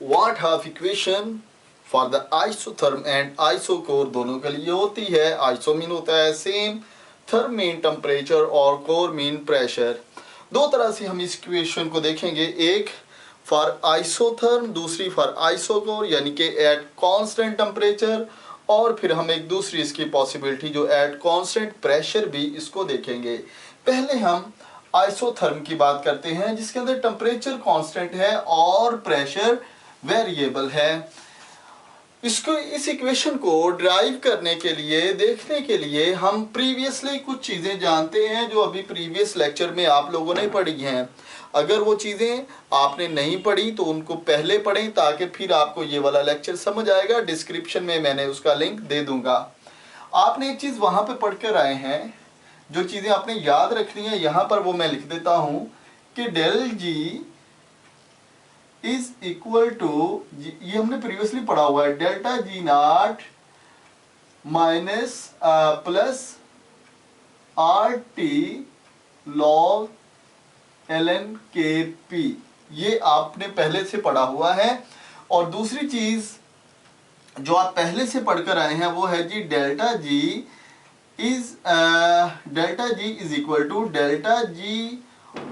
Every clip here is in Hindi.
Watt Hoff equation for the isotherm and isochore दोनों के लिए होती है। आइसो मीन होता है सेम, थर्म मीन टेम्परेचर और कोर मीन प्रेशर। दो तरह से हम इस इक्वेशन को देखेंगे, एक फॉर आइसोथर्म, दूसरी फॉर आइसोकोर, यानी कि एट कांस्टेंट टेम्परेचर, और फिर हम एक दूसरी इसकी पॉसिबिलिटी जो एट कांस्टेंट प्रेशर भी इसको देखेंगे। पहले हम आइसोथर्म की बात करते हैं जिसके अंदर टेम्परेचर कांस्टेंट है और प्रेशर वेरिएबल है। इसको इस इक्वेशन को ड्राइव करने के लिए, देखने के लिए हम प्रीवियसली कुछ चीज़ें जानते हैं जो अभी प्रीवियस लेक्चर में आप लोगों ने पढ़ी हैं। अगर वो चीज़ें आपने नहीं पढ़ी तो उनको पहले पढ़ें ताकि फिर आपको ये वाला लेक्चर समझ आएगा। डिस्क्रिप्शन में मैंने उसका लिंक दे दूंगा। आपने एक चीज़ वहाँ पे पढ़ कर आए हैं, जो चीज़ें आपने याद रखनी है यहाँ पर वो मैं लिख देता हूँ कि del G is equal to, ये हमने प्रीवियसली पढ़ा हुआ है, delta G not minus plus R T log L N के पी। ये आपने पहले से पढ़ा हुआ है। और दूसरी चीज जो आप पहले से पढ़कर आए हैं वो है G delta G is equal to delta G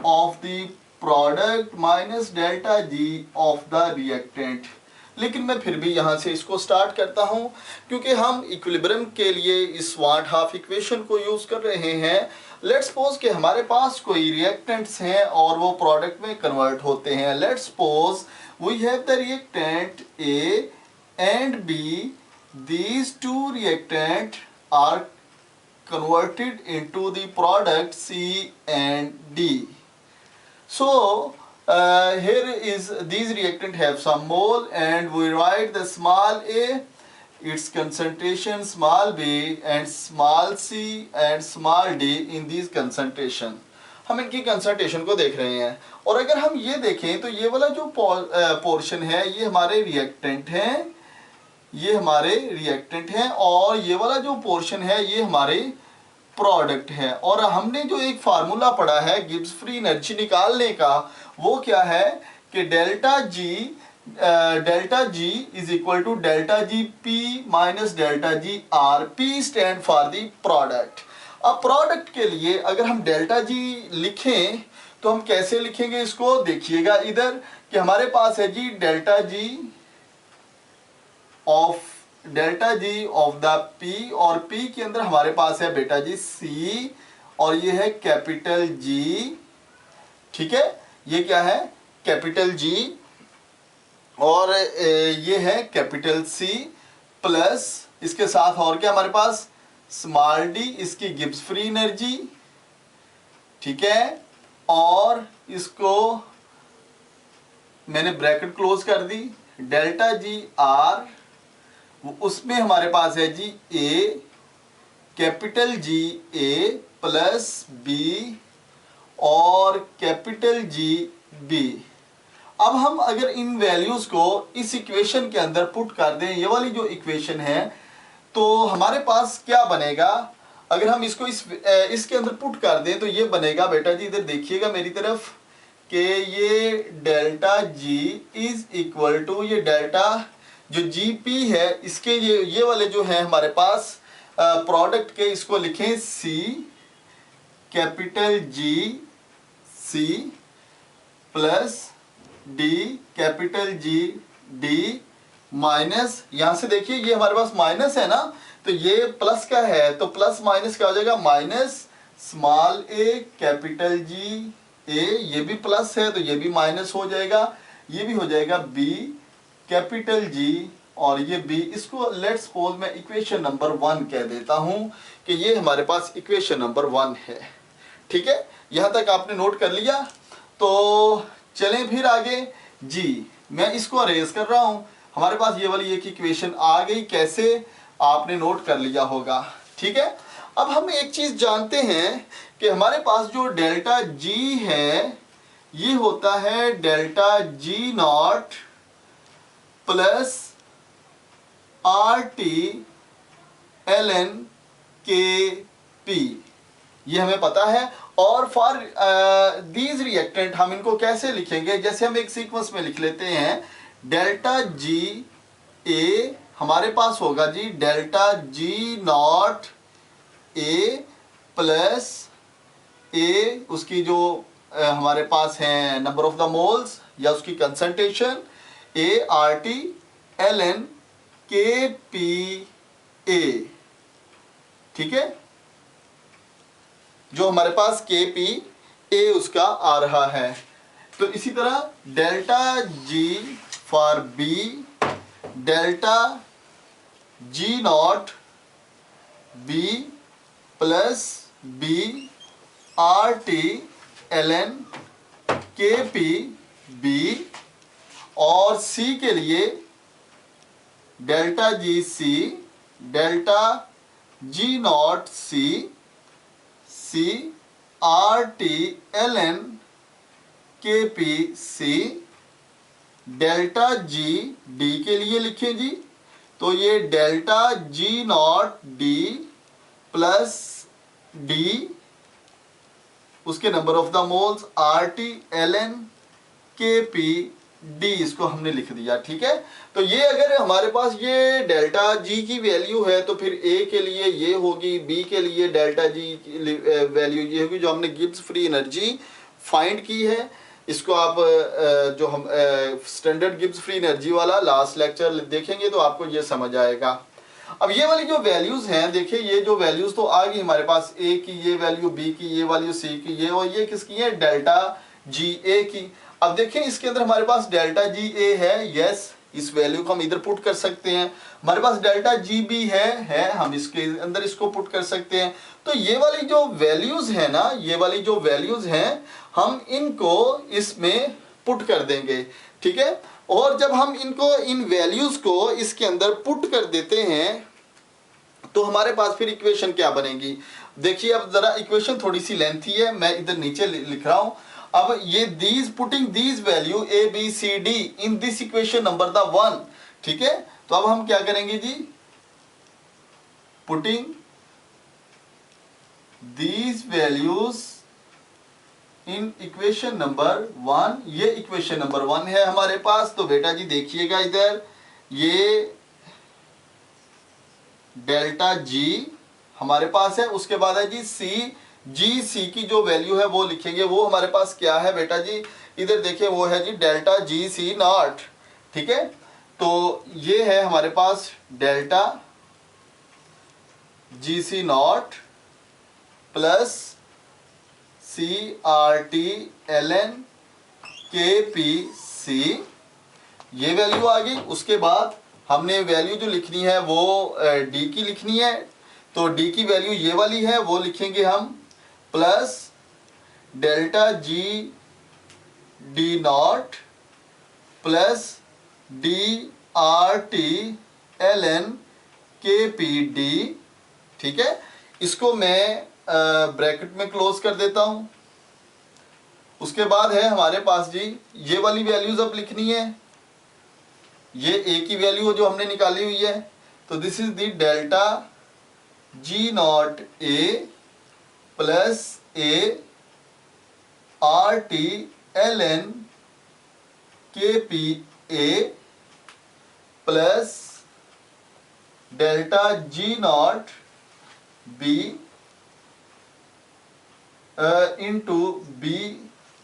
of the product minus delta G of the reactant. लेकिन मैं फिर भी यहाँ से इसको स्टार्ट करता हूँ क्योंकि हम इक्विलिब्रियम के लिए इस वाट हाफ इक्वेशन को यूज कर रहे हैं। लेट्स सपोज कि हमारे पास कोई रिएक्टेंट्स हैं और वो प्रोडक्ट में कन्वर्ट होते हैं। Let's suppose we have the reactant A and B, these two reactant are converted into the product C and D. So here is these reactant have some mole and we write the small a, its concentration small b and small c and small d in these concentration। हम इनकी कंसंट्रेशन को देख रहे हैं। और अगर हम ये देखें तो ये वाला जो पोर्शन है ये हमारे रिएक्टेंट हैं, ये हमारे रिएक्टेंट हैं, और ये वाला जो पोर्शन है ये हमारे प्रोडक्ट है। और हमने जो एक फार्मूला पढ़ा है गिब्स फ्री एनर्जी निकालने का, वो क्या है कि delta G is equal to delta G P minus delta G R. P stand for the product. अब प्रोडक्ट के लिए अगर हम डेल्टा जी लिखें तो हम कैसे लिखेंगे इसको, देखिएगा इधर कि हमारे पास है G delta G of the P, और पी के अंदर हमारे पास है बेटा जी सी, और ये है कैपिटल जी। ठीक है, ये क्या है कैपिटल जी, और ये है कैपिटल सी, प्लस इसके साथ और क्या हमारे पास स्मॉल डी, इसकी गिब्स फ्री एनर्जी। ठीक है, और इसको मैंने ब्रैकेट क्लोज कर दी, डेल्टा जी आर, उसमें हमारे पास है जी ए, कैपिटल जी ए प्लस बी और कैपिटल जी बी। अब हम अगर इन वैल्यूज को इस इक्वेशन के अंदर पुट कर दें, ये वाली जो इक्वेशन है, तो हमारे पास क्या बनेगा। अगर हम इसको इसके अंदर पुट कर दें तो ये बनेगा बेटा जी, इधर देखिएगा मेरी तरफ, कि ये delta G is equal to, ये डेल्टा जो जी पी है इसके ये वाले जो है हमारे पास प्रोडक्ट के, इसको लिखें C, capital G C plus D, capital G D, minus, यहां से देखिए ये हमारे पास माइनस है ना, तो ये प्लस का है तो प्लस माइनस क्या हो जाएगा माइनस, स्मॉल ए कैपिटल जी ए, ये भी प्लस है तो ये भी माइनस हो जाएगा, ये भी हो जाएगा बी कैपिटल जी और ये बी। इसको लेट्स सपोज मैं इक्वेशन नंबर 1 कह देता हूं कि ये हमारे पास इक्वेशन नंबर 1 है। ठीक है, यहां तक आपने नोट कर लिया। तो चलें फिर आगे जी, मैं इसको अरेज कर रहा हूं। हमारे पास ये वाली एक इक्वेशन आ गई, कैसे आपने नोट कर लिया होगा। ठीक है, अब हम एक चीज जानते हैं कि हमारे पास जो डेल्टा जी है ये होता है delta G not plus R T L N के पी, ये हमें पता है। और फॉर दीज रिएक्टेंट हम इनको कैसे लिखेंगे, जैसे हम एक सीक्वेंस में लिख लेते हैं, डेल्टा जी ए हमारे पास होगा G delta G naught A plus A, उसकी जो हमारे पास है नंबर ऑफ द मोल्स या उसकी concentration, A R T L N के पी ए, ठीक है, जो हमारे पास के पी ए उसका आ रहा है। तो इसी तरह delta G for B, delta G naught B plus B R T L N के पी बी, और सी के लिए delta G C, delta G naught C, C R T L N के P C, delta G D के लिए लिखें जी, तो ये delta G naught D plus D, उसके number of the moles R T L N के पी डी, इसको हमने लिख दिया, ठीक है। तो ये अगर हमारे पास ये डेल्टा जी की वैल्यू है तो फिर ए के लिए ये होगी, बी के लिए डेल्टा जी की वैल्यू ये होगी, जो हमने गिब्स फ्री एनर्जी फाइंड की है। इसको आप जो हम स्टैंडर्ड गिब्स फ्री एनर्जी वाला लास्ट लेक्चर देखेंगे तो आपको ये समझ आएगा। अब ये वाली जो वैल्यूज हैं, देखिए ये जो वैल्यूज तो आ गई हमारे पास, ए की ये वैल्यू, बी की ये वैल्यू, सी की ये, और ये किसकी है, डेल्टा जी ए की। अब देखें इसके अंदर हमारे पास डेल्टा जी ए है, यस, इस वैल्यू को हम इधर पुट कर सकते हैं। हमारे पास डेल्टा जी बी है, हम इसके अंदर इसको पुट कर सकते हैं। तो ये वाली जो वैल्यूज है ना, ये वाली जो वैल्यूज हैं, हम इनको इसमें पुट कर देंगे, ठीक है। और जब हम इनको, इन वैल्यूज को इसके अंदर पुट कर देते हैं तो हमारे पास फिर इक्वेशन क्या बनेगी। देखिए अब जरा इक्वेशन थोड़ी सी लेंथी है, मैं इधर नीचे लिख रहा हूं। अब ये these putting these value A B C D in this equation number the 1, ठीक है। तो अब हम क्या करेंगे जी, putting these values in equation number 1, ये इक्वेशन नंबर 1 है हमारे पास। तो बेटा जी देखिएगा इधर, ये डेल्टा जी हमारे पास है, उसके बाद है जी सी, जी सी की जो वैल्यू है वो लिखेंगे, वो हमारे पास क्या है बेटा जी, इधर देखिए वो है G delta G C not, ठीक है। तो ये है हमारे पास delta G C naught plus C R T L N के पी सी, ये वैल्यू आ गई। उसके बाद हमने वैल्यू जो लिखनी है वो डी की लिखनी है, तो डी की वैल्यू ये वाली है, वो लिखेंगे हम, plus delta G D naught plus D R T L N के पी डी, ठीक है। इसको मैं ब्रैकेट में क्लोज कर देता हूं। उसके बाद है हमारे पास जी ये वाली वैल्यूज अब लिखनी है, ये ए की वैल्यू जो हमने निकाली हुई है, तो this is the delta G naught A plus A R T L N के P A plus delta G naught B into B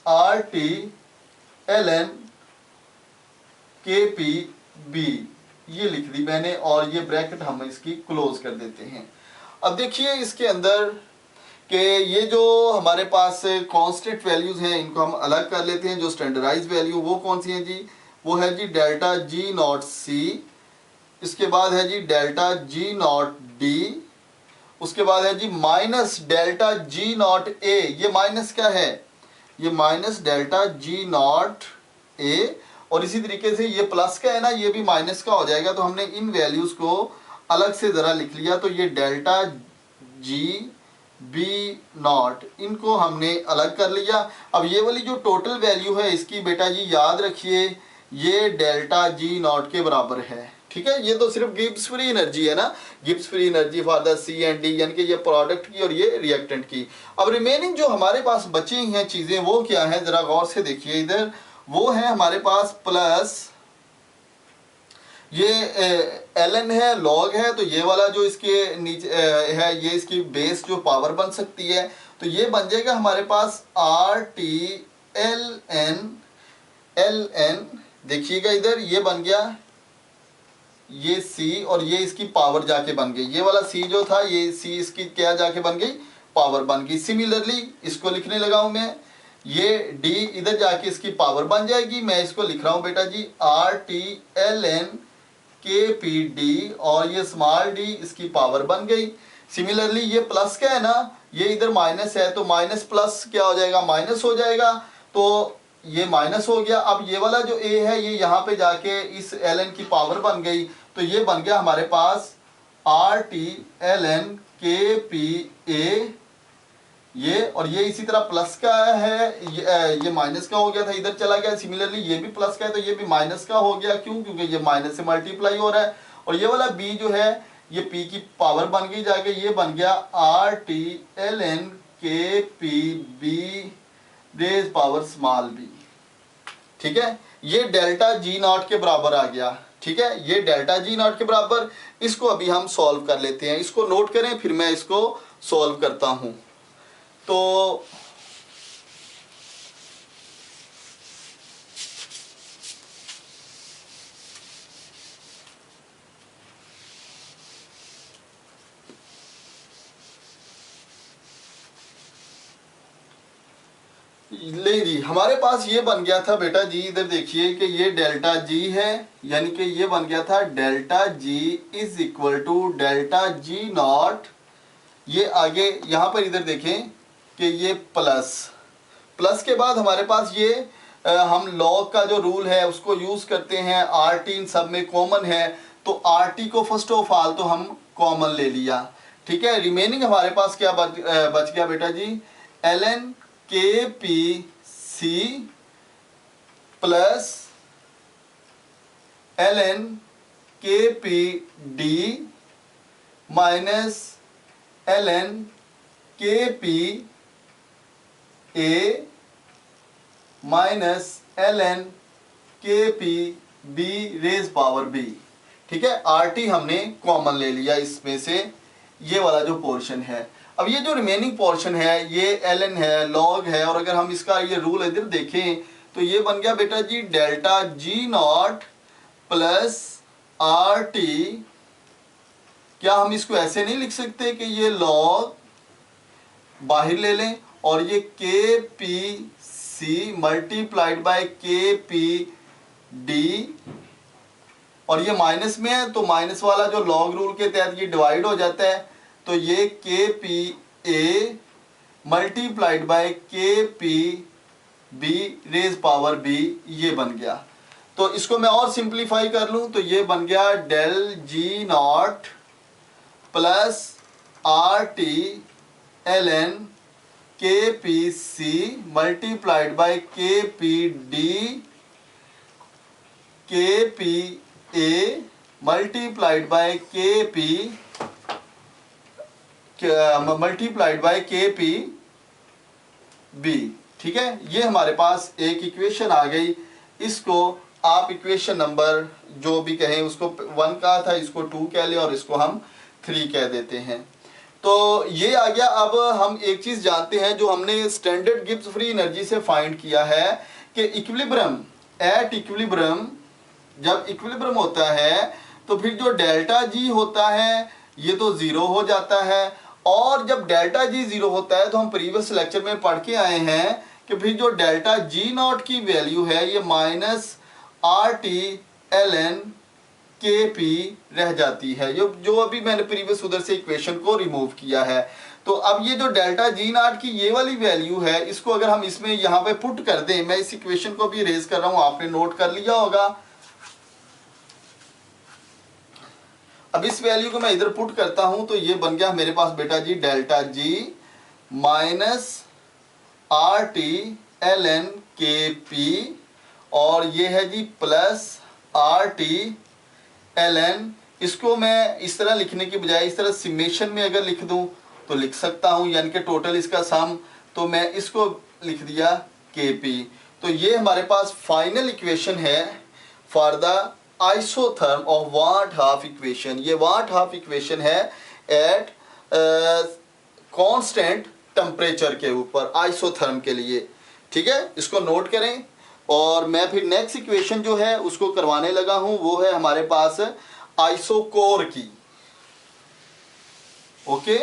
R T L N के पी बी, ये लिख दी मैंने, और ये ब्रैकेट हम इसकी क्लोज कर देते हैं। अब देखिए इसके अंदर कि ये जो हमारे पास कांस्टेंट वैल्यूज हैं इनको हम अलग कर लेते हैं। जो स्टैंडर्डाइज वैल्यू वो कौन सी है जी, वो है जी डेल्टा जी नॉट सी, इसके बाद है G delta G naught D, उसके बाद है G minus delta G naught A, ये माइनस क्या है, ये minus delta G naught A, और इसी तरीके से ये प्लस का है ना, ये भी माइनस का हो जाएगा। तो हमने इन वैल्यूज को अलग से ज़रा लिख लिया, तो ये डेल्टा जी बी नॉट, इनको हमने अलग कर लिया। अब ये वाली जो टोटल वैल्यू है इसकी बेटा जी याद रखिए, ये डेल्टा जी नॉट के बराबर है, ठीक है। ये तो सिर्फ गिब्स फ्री एनर्जी है ना, Gibbs free energy for the C and D, यानी कि ये प्रोडक्ट की और ये रिएक्टेंट की। अब रिमेनिंग जो हमारे पास बची हैं चीज़ें वो क्या है, ज़रा गौर से देखिए इधर, वो है हमारे पास प्लस ये ln है, log है, तो ये वाला जो इसके नीचे है ये इसकी बेस जो पावर बन सकती है, तो ये बन जाएगा हमारे पास RT ln देखिएगा इधर ये बन गया, ये c और ये इसकी पावर जाके बन गई, ये वाला c जो था ये c इसकी क्या जाके बन गई, पावर बन गई। सिमिलरली इसको लिखने लगा हूं मैं, ये d इधर जाके इसकी पावर बन जाएगी। मैं इसको लिख रहा हूं बेटा जी RT ln KPD और ये स्मॉल d इसकी पावर बन गई। सिमिलरली ये प्लस का है ना, ये इधर माइनस है तो माइनस प्लस क्या हो जाएगा, माइनस हो जाएगा, तो ये माइनस हो गया। अब ये वाला जो a है ये यहाँ पे जाके इस ln की पावर बन गई, तो ये बन गया हमारे पास RT ln KPA ये, और ये इसी तरह प्लस का है, ये माइनस का हो गया था, इधर चला गया। सिमिलरली ये भी प्लस का है तो ये भी माइनस का हो गया, क्यों, क्योंकि ये माइनस से मल्टीप्लाई हो रहा है। और ये वाला b जो है ये p की पावर बन गई जाके, ये बन गया RT ln KPB raise power small b। ठीक है, ये डेल्टा जी नॉट के बराबर आ गया। ठीक है, ये डेल्टा जी नॉट के बराबर, इसको अभी हम सॉल्व कर लेते हैं। इसको नोट करें फिर मैं इसको सॉल्व करता हूं। तो ले जी, हमारे पास ये बन गया था बेटा जी, इधर देखिए कि ये डेल्टा जी है, यानी कि ये बन गया था delta G is equal to delta G naught. ये आगे यहाँ पर इधर देखें कि ये प्लस के बाद हमारे पास ये हम लॉग का जो रूल है उसको यूज करते हैं। RT इन सब में कॉमन है, तो RT को फर्स्ट ऑफ ऑल तो हम कॉमन ले लिया। ठीक है, रिमेनिंग हमारे पास क्या बच गया बेटा जी, ln KPC plus ln KPD minus ln KPA minus ln KPB raise power B। ठीक है, RT हमने कॉमन ले लिया इसमें से, ये वाला जो पोर्शन है। अब ये जो रिमेनिंग पोर्शन है ये ln है, log है, और अगर हम इसका ये रूल इधर देखें तो ये बन गया बेटा G delta G not plus RT। क्या हम इसको ऐसे नहीं लिख सकते कि ये log बाहर ले लें और ये KPC मल्टीप्लाइड बाय KPD, और ये माइनस में है तो माइनस वाला जो log रूल के तहत ये डिवाइड हो जाता है, तो ये KPA multiplied by KPB raise power B ये बन गया। तो इसको मैं और सिंप्लीफाई कर लूं तो ये बन गया del G not plus RT ln KPC multiplied by KPD KPA multiplied by multiplied by KPB। ठीक है, ये हमारे पास एक इक्वेशन आ गई। इसको आप इक्वेशन नंबर जो भी कहें, उसको 1 कहा था, इसको 2 कह ले और इसको हम 3 कह देते हैं। तो ये आ गया। अब हम एक चीज जानते हैं जो हमने स्टैंडर्ड गिब्स फ्री एनर्जी से फाइंड किया है कि इक्विलिब्रियम, एट इक्विलिब्रियम, जब इक्विलिब्रियम होता है तो फिर जो डेल्टा जी होता है ये तो 0 हो जाता है, और जब डेल्टा जी 0 होता है तो हम प्रीवियस लेक्चर में पढ़ के आए हैं कि फिर जो डेल्टा जी नॉट की वैल्यू है ये माइनस RT ln KP रह जाती है, जो अभी मैंने प्रीवियस उधर से इक्वेशन को रिमूव किया है। तो अब ये जो डेल्टा जी नॉट की ये वाली वैल्यू है, इसको अगर हम इसमें यहाँ पे पुट कर दें, मैं इस इक्वेशन को भी रेज कर रहा हूँ, आपने नोट कर लिया होगा। अब इस वैल्यू को मैं इधर पुट करता हूं तो ये बन गया मेरे पास बेटा G delta G minus RT ln KP, और ये है जी प्लस RT ln, इसको मैं इस तरह लिखने की बजाय इस तरह सिमेशन में अगर लिख दूं तो लिख सकता हूं, यानी कि टोटल इसका सम, तो मैं इसको लिख दिया KP। तो ये हमारे पास फाइनल इक्वेशन है for the isotherm of what Hoff equation. ये वाट हाफ इक्वेशन है एट कांस्टेंट टेम्परेचर के ऊपर आइसोथर्म के लिए। ठीक है, इसको नोट करें। और मैं फिर नेक्स्ट इक्वेशन जो है उसको करवाने लगा हूं, वो है हमारे पास आइसोकोर की। ओके,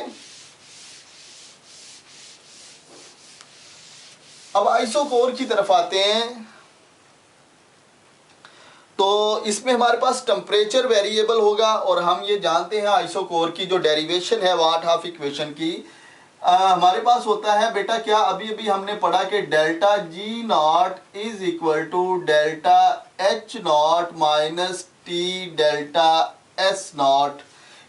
अब आइसोकोर की तरफ आते हैं। तो इसमें हमारे पास टेम्परेचर वेरिएबल होगा और हम ये जानते हैं आइसोकोर की जो डेरिवेशन है वाट हाफ इक्वेशन की हमारे पास होता है बेटा क्या, अभी अभी हमने पढ़ा कि delta G naught is equal to delta H naught minus T delta S naught.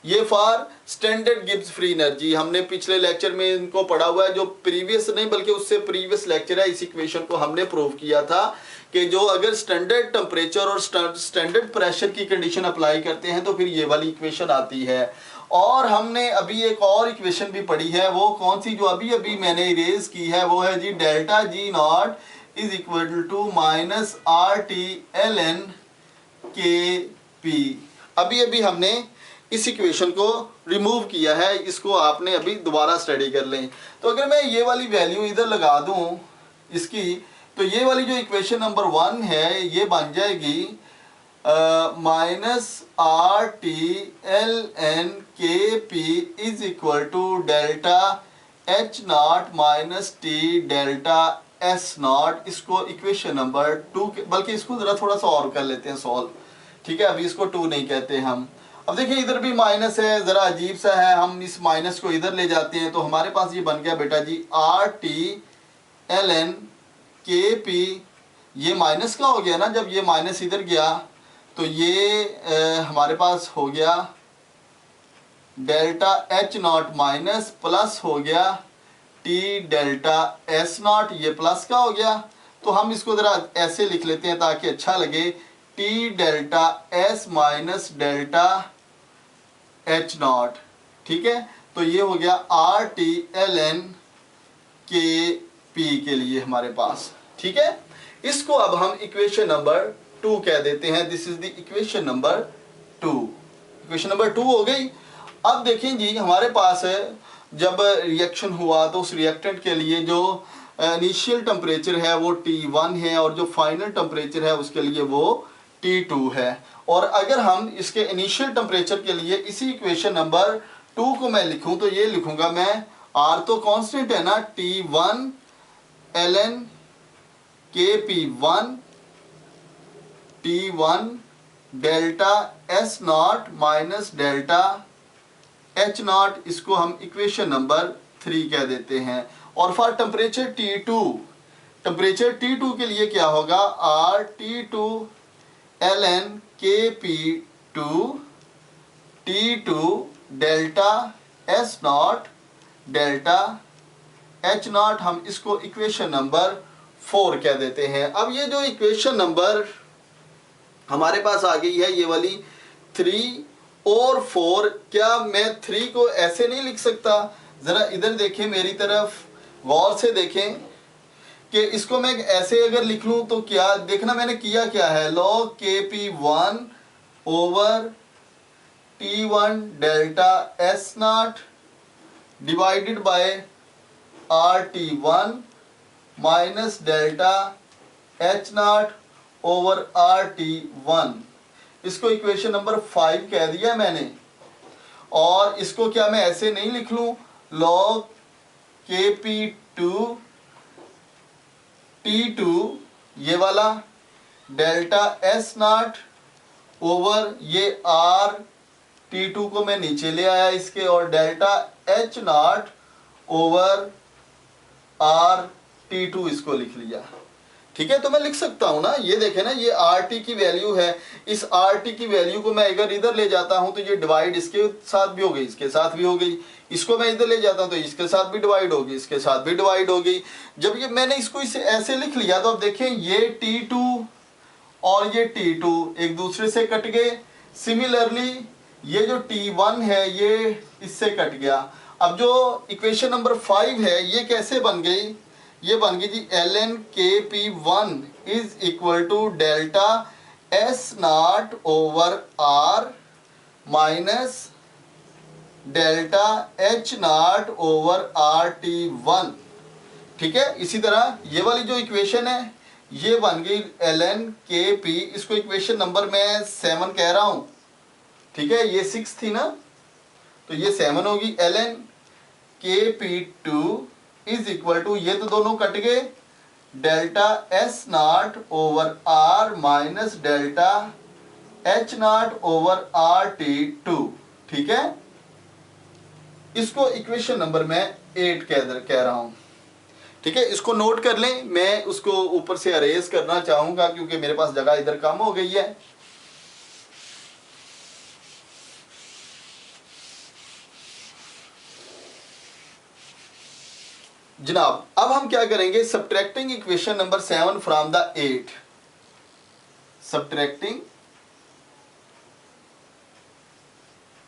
ये for standard Gibbs free energy. हमने पिछले लेक्चर में इनको पढ़ा हुआ है, जो प्रीवियस नहीं बल्कि उससे प्रीवियस लेक्चर है। इस इक्वेशन को हमने प्रूव किया था कि जो अगर स्टैंडर्ड टेम्परेचर और स्टैंडर्ड प्रेशर की कंडीशन अप्लाई करते हैं तो फिर ये वाली इक्वेशन आती है। और हमने अभी एक और इक्वेशन भी पढ़ी है, वो कौन सी, जो अभी अभी मैंने इरेज की है, वो है G delta G naught is equal to minus R T L N के पी। अभी अभी हमने इस इक्वेशन को रिमूव किया है, इसको आपने अभी दोबारा स्टडी कर लें। तो अगर मैं ये वाली वैल्यू इधर लगा दूं इसकी, तो ये वाली जो इक्वेशन नंबर 1 है ये बन जाएगी minus R T L N के P is equal to delta H naught minus T delta S naught. इसको इक्वेशन नंबर 2, बल्कि इसको ज़रा थोड़ा सा और कर लेते हैं सॉल्व। ठीक है, अभी इसको 2 नहीं कहते हम। अब देखिए इधर भी माइनस है, ज़रा अजीब सा है, हम इस माइनस को इधर ले जाते हैं तो हमारे पास ये बन गया बेटा जी आर टी एल एन के पी। ये माइनस का हो गया ना, जब ये माइनस इधर गया तो ये हमारे पास हो गया delta H naught minus plus हो गया टी डेल्टा एस नॉट, ये प्लस का हो गया। तो हम इसको ज़रा ऐसे लिख लेते हैं ताकि अच्छा लगे, T delta S minus delta H not. ठीक है, तो ये हो गया आर टी एल एन के पी के लिए हमारे पास। ठीक है, इसको अब हम इक्वेशन नंबर 2 कह देते हैं। This is the equation number 2। Equation number 2 हो गई। अब देखें जी हमारे पास है जब रिएक्शन हुआ तो उस रिएक्टेंट के लिए जो इनिशियल टेम्परेचर है वो T1 है और जो फाइनल टेम्परेचर है उसके लिए वो T2 है। और अगर हम इसके इनिशियल टेम्परेचर के लिए इसी इक्वेशन नंबर 2 को मैं लिखूं तो ये लिखूंगा मैं, R तो कांस्टेंट है ना, T1 ln KP1 T1 delta S not minus delta H not, इसको हम इक्वेशन नंबर 3 कह देते हैं। और for temperature T2, temperature T2 के लिए क्या होगा, R T2 ln KP2 T2 delta S not delta H not, हम इसको इक्वेशन नंबर 4 कह देते हैं। अब ये जो इक्वेशन नंबर हमारे पास आ गई है ये वाली 3 और 4, क्या मैं 3 को ऐसे नहीं लिख सकता? ज़रा इधर देखें, मेरी तरफ गौर से देखें कि इसको मैं ऐसे अगर लिख लूँ तो क्या देखना मैंने किया क्या है, log KP1 over T1 delta S not divided by RT1 minus delta H not over RT1। इसको इक्वेशन नंबर 5 कह दिया मैंने। और इसको क्या मैं ऐसे नहीं लिख लूँ, log KP2 T2 ये वाला डेल्टा S नॉट ओवर ये R T2 को मैं नीचे ले आया इसके, और delta H not over R T2 इसको लिख लिया। ठीक है, तो मैं लिख सकता हूं ना, ये देखें ना, ये RT की वैल्यू है। इस RT की वैल्यू को मैं अगर इधर ले जाता हूं तो ये डिवाइड इसके साथ भी हो गई, इसके साथ भी हो गई। इसको मैं इधर ले जाता हूं तो इसके साथ भी डिवाइड होगी, इसके साथ भी डिवाइड हो गई। जब ये मैंने इसको इसे ऐसे लिख लिया तो अब देखें ये T2 और ये T2 एक दूसरे से कट गए। सिमिलरली ये जो T1 है ये इससे कट गया। अब जो इक्वेशन नंबर 5 है ये कैसे बन गई, ये बन गई जी ln KP1 is equal to delta S naught over R minus delta H naught over R T one. ठीक है, इसी तरह ये वाली जो इक्वेशन है ये बन गई ln के पी, इसको इक्वेशन नंबर मैं 7 कह रहा हूं। ठीक है, ये 6 थी ना, तो ये 7 होगी। ln K P two is equal to, ये तो दोनों कट गए, delta S naught over R minus delta H naught over R T two. ठीक है, इसको इक्वेशन नंबर मैं 8 कह रहा हूं। ठीक है, इसको नोट कर लें, मैं उसको ऊपर से अरेज करना चाहूंगा क्योंकि मेरे पास जगह इधर कम हो गई है। जनाब अब हम क्या करेंगे, subtracting equation number 7 from the 8, subtracting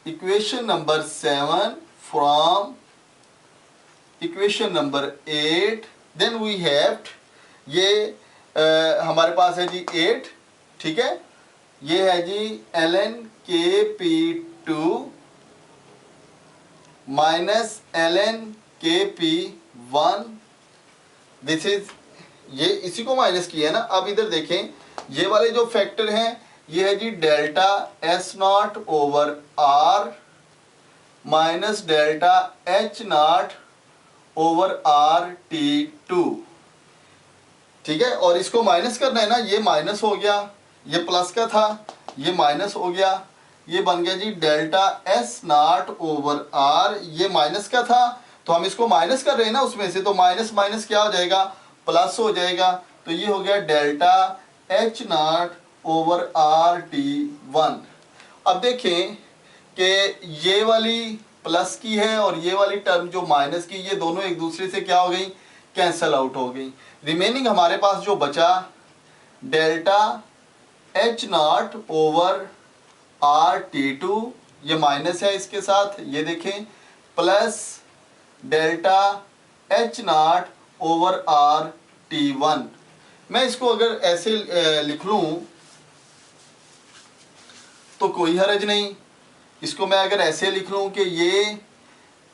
equation number 7 from equation number 8, then we have, ये हमारे पास है जी 8। ठीक है, ये है जी ln K P to minus ln K P one, this is, ये इसी को माइनस किया है ना। अब इधर देखें, ये वाले जो फैक्टर हैं ये है G delta S naught over R minus delta H naught over R T two. ठीक है, और इसको माइनस करना है ना, ये माइनस हो गया, ये प्लस का था, ये माइनस हो गया, ये बन गया G delta S naught over R, ये माइनस का था तो हम इसको माइनस कर रहे हैं ना उसमें से, तो माइनस माइनस क्या हो जाएगा, प्लस हो जाएगा। तो ये हो गया delta H naught over R T one. अब देखें कि ये वाली प्लस की है और ये वाली टर्म जो माइनस की, ये दोनों एक दूसरे से क्या हो गई, कैंसल आउट हो गई। रिमेनिंग हमारे पास जो बचा delta H naught over R T two, ये माइनस है इसके साथ, ये देखें, plus delta H naught over R T one. मैं इसको अगर ऐसे लिख लूं तो कोई हर्ज नहीं। इसको मैं अगर ऐसे लिख लूं कि ये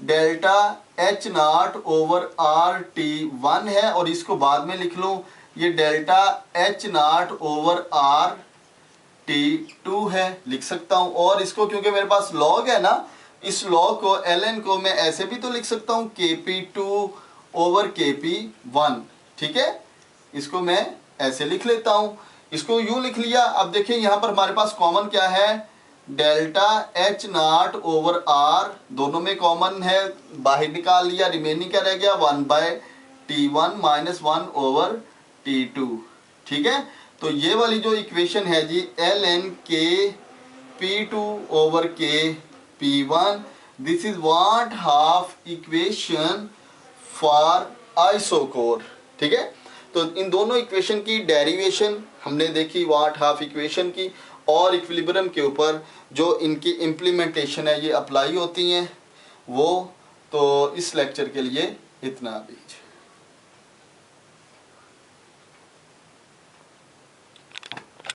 delta H naught over R T one है और इसको बाद में लिख लूं ये delta H naught over R T two है, लिख सकता हूं। और इसको क्योंकि मेरे पास लॉग है ना, इस लॉग को ln को मैं ऐसे भी तो लिख सकता हूं के P two over K P one. ठीक है, इसको मैं ऐसे लिख लेता हूं, इसको यूं लिख लिया। अब देखिए यहाँ पर हमारे पास कॉमन क्या है, delta H naught over R, दोनों में कॉमन है, बाहर निकाल लिया, रिमेनिंग क्या रह गया 1 by T one minus 1 over T two. ठीक है, तो ये वाली जो इक्वेशन है जी ln K P two over K P one, this is van't Hoff equation for isochore. ठीक है, तो इन दोनों इक्वेशन की डेरिवेशन हमने देखी, व्हाट हाफ इक्वेशन की, और इक्विलिब्रियम के ऊपर जो इनकी इम्प्लीमेंटेशन है ये अप्लाई होती हैं वो। तो इस लेक्चर के लिए इतना भी।